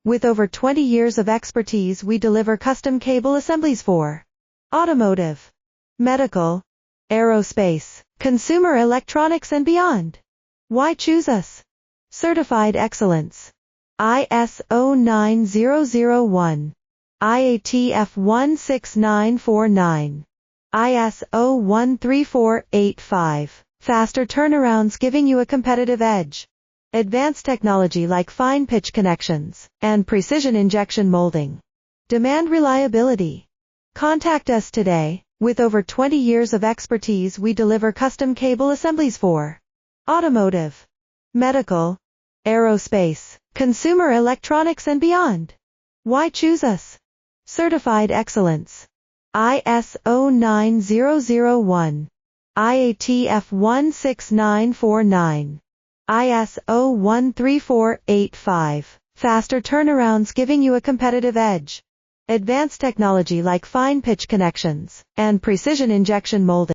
With over 20 years of expertise, we deliver custom cable assemblies for automotive, medical, aerospace, consumer electronics and beyond. Why choose us? Certified excellence. ISO 9001, IATF 16949, ISO 13485. Faster turnarounds giving you a competitive edge. Advanced technology like fine pitch connections and precision injection molding. Demand reliability. Contact us today. With over 20 years of expertise, we deliver custom cable assemblies for automotive, medical, aerospace, consumer electronics and beyond. Why choose us? Certified excellence. ISO 9001, IATF 16949, ISO 13485. Faster turnarounds giving you a competitive edge. Advanced technology like fine pitch connections and precision injection molding.